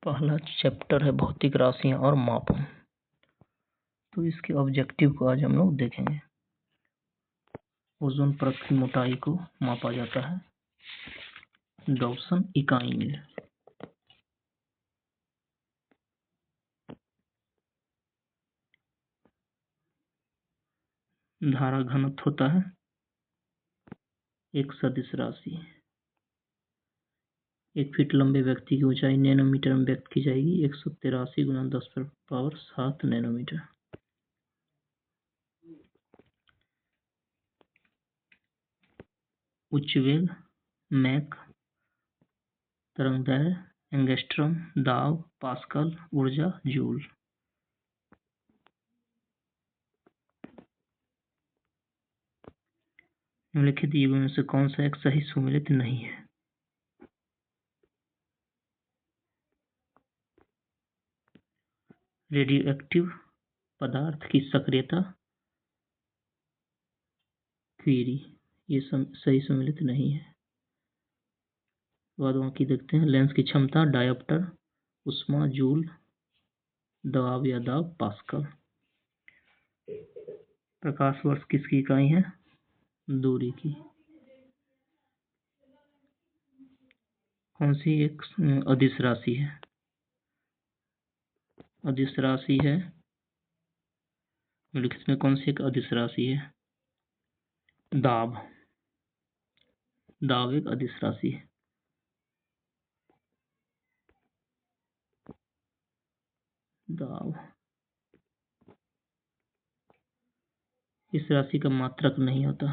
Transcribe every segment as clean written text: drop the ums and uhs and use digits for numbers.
पहला चैप्टर है भौतिक राशियां और माप। तो इसके ऑब्जेक्टिव को आज हम लोग देखेंगे। ओजोन परत की मोटाई को मापा जाता है डॉल्सन इकाई में। धारा घनत्व होता है एक सदिश राशि। 1 फीट लंबे व्यक्ति की ऊंचाई नैनोमीटर में व्यक्त की जाएगी। 183 × 10⁻7 नैनोमीटर। उच्च वेग मैक, तरंगदैर्घ्य एंगस्ट्रॉम, दाब पास्कल, ऊर्जा जूल। निम्नलिखित युगों में से कौन सा एक सही सुमेलित नहीं है? रेडियोएक्टिव पदार्थ की सक्रियता क्वेरी, ये सही सम्मिलित नहीं है। बाद बाकी देखते हैं। लेंस की क्षमता डायोप्टर, उष्मा जूल, दबाव या दाब पास्कल। प्रकाश वर्ष किसकी इकाई है? दूरी की। कौन सी एक अदिश राशि है? अदिश राशि है निम्नलिखित में कौन सी एक अदिश राशि है? दाब। दाब एक अदिश राशि है। दाब इस राशि का मात्रक नहीं होता।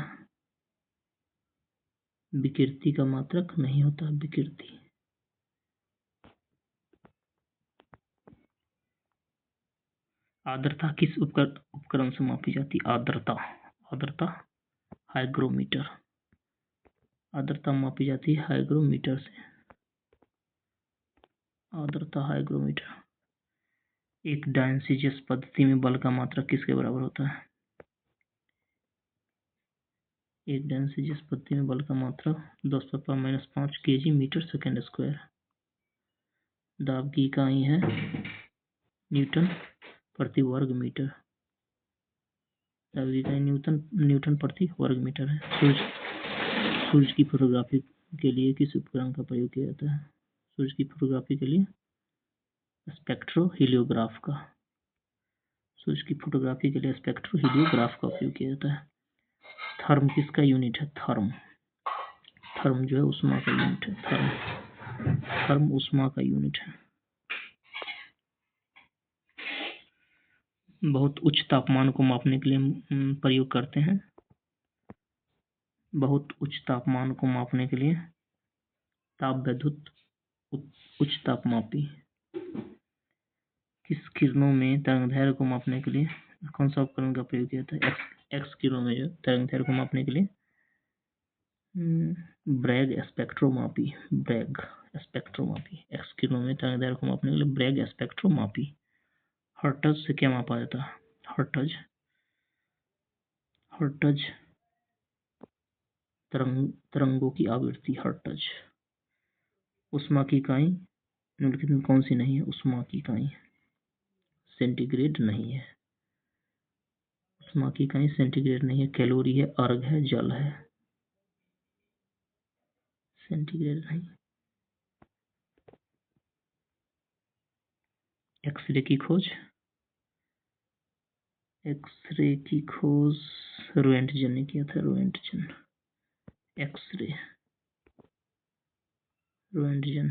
विकृति का मात्रक नहीं होता। विकृति। आर्द्रता किस उपकरण से मापी जाती है? आर्द्रता हाइग्रोमीटर। आर्द्रता मापी जाती है हाइग्रोमीटर से। आर्द्रता हाइग्रोमीटर। एक डायनसियस पद्धति में बल का मात्रक किसके बराबर होता है? एक डायनसियस पद्धति में बल का मात्रक 10⁻⁻5 kg मीटर सेकेंड स्क्वायर। दाब की इकाई है न्यूटन प्रति वर्ग मीटर। दाब की इकाई न्यूटन प्रति वर्ग मीटर है। सूर्य की फोटोग्राफी के लिए किस उपकरण का प्रयोग किया जाता है? सूर्य की फोटोग्राफी के लिए स्पेक्ट्रोहीलियोग्राफ का। सूर्य की फोटोग्राफी के लिए स्पेक्ट्रोहीलियोग्राफ का उपयोग किया जाता है। थर्म किसका यूनिट है? थर्म जो है उष्मा का यूनिट है। थर्म उष्मा का यूनिट है। बहुत उच्च तापमान को मापने के लिए प्रयोग करते हैं। बहुत उच्च तापमान को मापने के लिए ताप विद्युत उच्च तापमापी। किस किरणों में तरंगदैर्घ्य को मापने के लिए कौन सा उपकरण का प्रयोग किया जाता है? एक्स किरणों में जो तरंगदैर्घ्य को मापने के लिए ब्रैग स्पेक्ट्रोमापी। एक्स किरणों में तरंगदैर्घ्य को मापने के लिए ब्रैग स्पेक्ट्रोमापी। हर्ट्ज से क्या मापा जाता है? हर्ट्ज तरंगों की आवृत्ति। हर्ट्ज। उष्मा की इकाई निम्नलिखित में कौन सी नहीं है? उष्मा की इकाई सेंटीग्रेड नहीं है। उष्मा की इकाई सेंटीग्रेड नहीं है। कैलोरी है, अर्घ है, जल है। सेंटीग्रेड नहीं। एक्सरे की खोज रोएंटजन ने किया था। X ray Roentgen.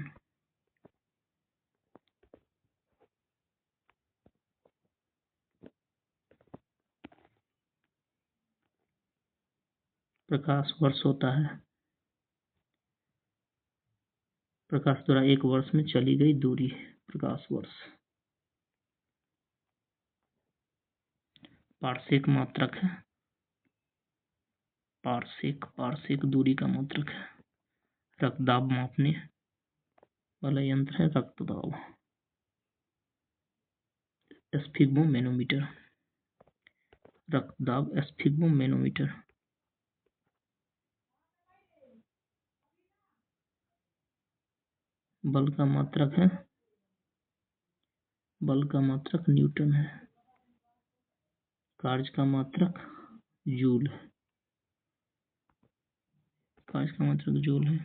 प्रकाश वर्ष होता है प्रकाश द्वारा 1 वर्ष में चली गई दूरी है प्रकाश वर्ष। पारसेक मात्रक है। पारसेक दूरी का मात्रक है। रक्तदाब मापने वाला यंत्र है रक्तदाब। स्फिग्मोमेनोमीटर। रक्तदाब स्फिग्मोमेनोमीटर। बल का मात्रक है बल का मात्रक न्यूटन है, कार्य का मात्रक जूल है, कार्य का मात्रक जूल है।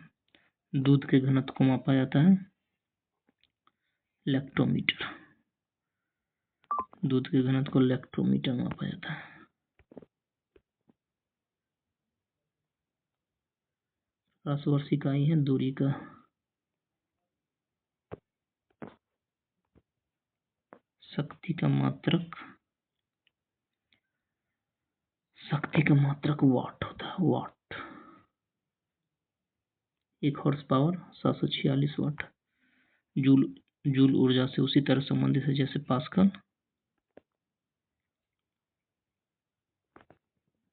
दूध के घनत्व को मापा जाता है लैक्टोमीटर, दूध के घनत्व को लैक्टोमीटर मापा जाता है। प्रकाशवर्ष इकाई है दूरी का। शक्ति का मात्रक वाट होता है, वाट। 1 हॉर्स पावर 746 वाट। जूल जूल ऊर्जा से उसी तरह संबंधित है जैसे पास्कल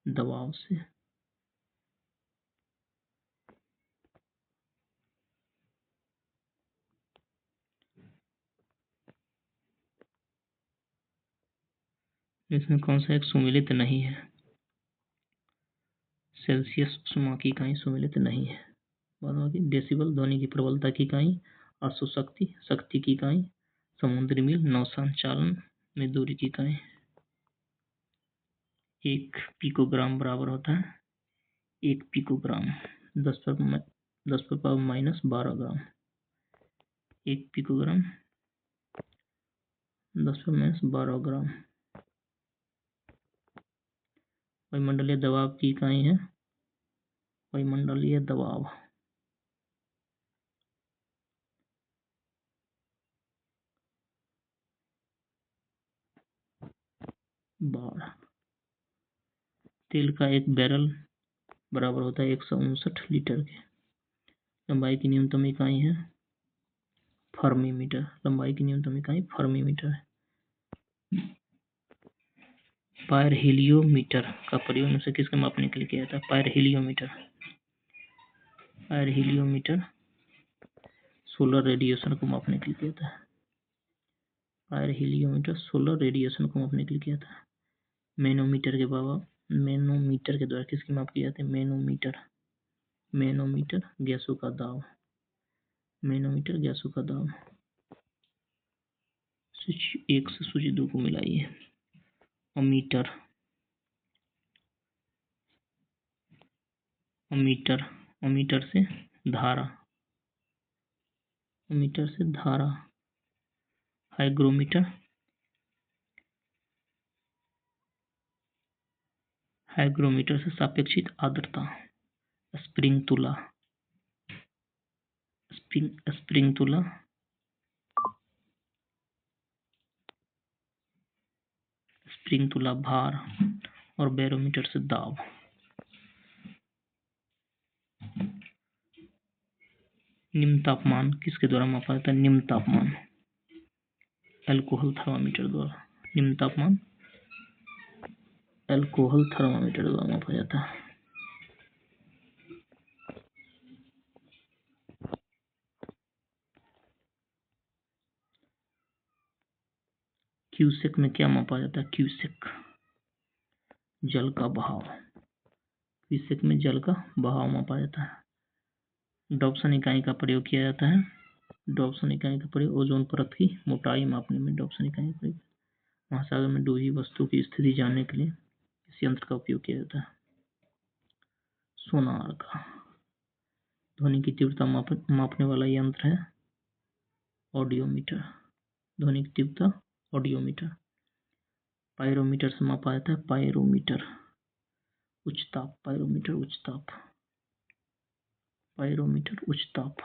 दबाव से। इसमें कौन सा एक सुमेलित नहीं है? सेल्सियस उष्मा की इकाई सुमेलित नहीं है। बाद में डेसिबल ध्वनि की प्रबलता की इकाई। अश्वशक्ति शक्ति की इकाई। समुद्री मील नौसंचालन में दूरी की इकाई। 1 पिकोग्राम बराबर होता है 1 पिकोग्राम 10 पर पावर माइनस 12 ग्राम। 1 पिकोग्राम 10 पर माइनस 12 ग्राम। वायुमंडलीय दबाव की इकाई है वायुमंडलीय दबाव। बार। तेल का एक बैरल बराबर होता है 159 लीटर के। लंबाई की न्यूनतम इकाई है फर्मीमीटर। लंबाई की न्यूनतम इकाई फर्मीमीटर है। पायरहेलियोमीटर का प्रयोग निम्न से किसके मापने के लिए किया जाता है? पायरहेलियोमीटर सोलर रेडिएशन को मापने के लिए किया जाता है। पायरहेलियोमीटर सोलर रेडिएशन को मापने के लिए किया जाता है। मैनोमीटर के द्वारा किसकी माप की जाती है? मैनोमीटर गैसों का दाब। मैनोमीटर गैसों का दाब। सूची 1 से सूची 2 को मिलाइए। अमीटर से धारा। अमीटर से धारा। हाइग्रोमीटर से सापेक्षिक आर्द्रता। स्प्रिंग तुला भार। और बैरोमीटर से दाब। निम्न तापमान किसके द्वारा मापा जाता है? निम्न तापमान अल्कोहल थर्मामीटर द्वारा। निम्न तापमान अल्कोहल थर्मामीटर द्वारा मापा जाता है। क्यूसेक में क्या मापा जाता है? क्यूसेक जल का बहाव। क्यूसेक में जल का बहाव मापा जाता है। डॉप्सन इकाई का प्रयोग किया जाता है। डॉप्सन इकाई का प्रयोग ओजोन परत की मोटाई मापने में डॉप्सन इकाई का प्रयोग। महासागर में डूबी वस्तु की स्थिति जानने के लिए इस यंत्र का उपयोग किया जाता है। सोनार का। ध्वनि की तीव्रता मापने वाला यंत्र है ऑडियोमीटर। ध्वनि की तीव्रता ऑडियोमीटर। पायरोमीटर से मापा जाता है पायरोमीटर उच्च ताप। पायरोमीटर उच्च ताप।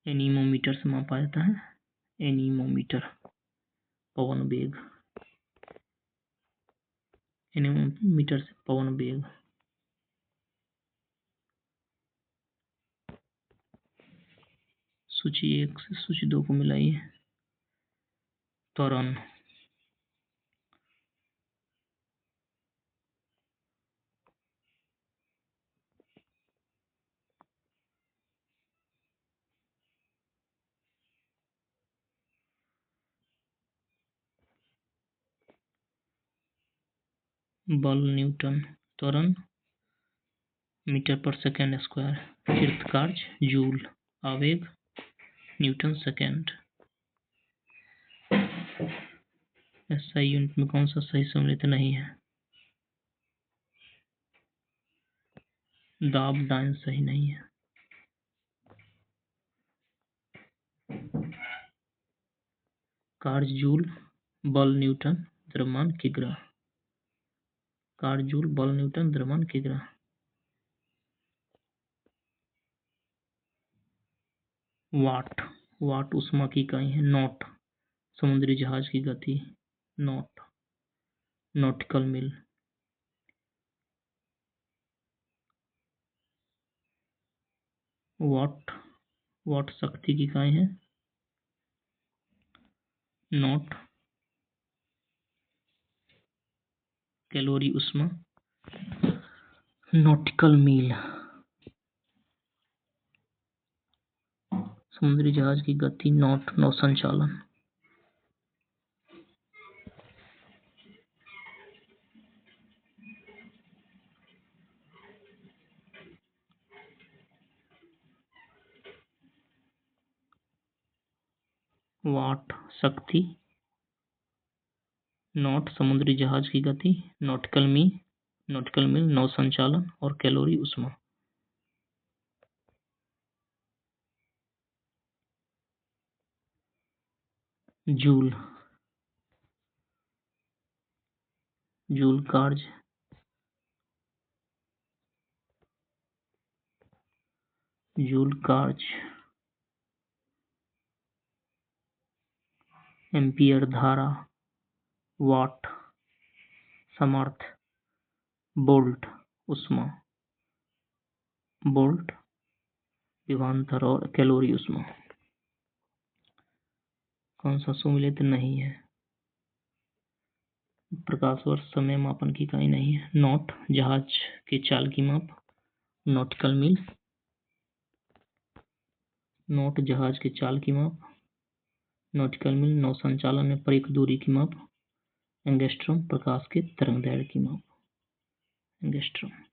एनीमोमीटर से मापा जाता है एनीमोमीटर पवन वेग। एनीमोमीटर से पवन वेग। सूची 1 से सूची 2 को मिलाइए। त्वरण। बल न्यूटन। त्वरण मीटर पर सेकेंड स्क्वायर। कृत कार्य जूल। आवेग न्यूटन सेकेंड। एसआई यूनिट में कौन सा सही सम्मिलित नहीं है? दाब डाइन सही नहीं है। कार्य जूल, बल न्यूटन, द्रव्यमान किग्रा। कार्य जूल, बल न्यूटन, द्रव्यमान किग्रा। वाट, वाट ऊष्मा की इकाई है। नॉट, समुद्री जहाज की गति। नॉट, नॉटिकल मील। वाट, वाट शक्ति की इकाई है। नॉट, कैलोरी ऊष्मा। नॉटिकल मील, समुद्री जहाज की गति। नॉट, नौ संचालन। वाट शक्ति। नॉट समुद्री जहाज की गति। नॉटिकल मील नौ संचालन। और कैलोरी ऊष्मा। जूल, जूल कार्य। जूल कार्य। एम्पियर धारा। वाट सामर्थ्य। बोल्ट ऊष्मा। बोल्ट विभवांतर। और कैलोरी ऊष्मा। कौन सा सम्मिलित नहीं है? प्रकाश वर्ष समय मापन की इकाई नहीं है। नॉट जहाज के चाल की माप। नॉटिकल मील, नॉट जहाज के चाल की माप। नॉटिकल मील नौ संचालन में परिक्ष दूरी की माप। एंगस्ट्रॉम प्रकाश के तरंगदैर्घ्य की माप। एंगस्ट्रॉम।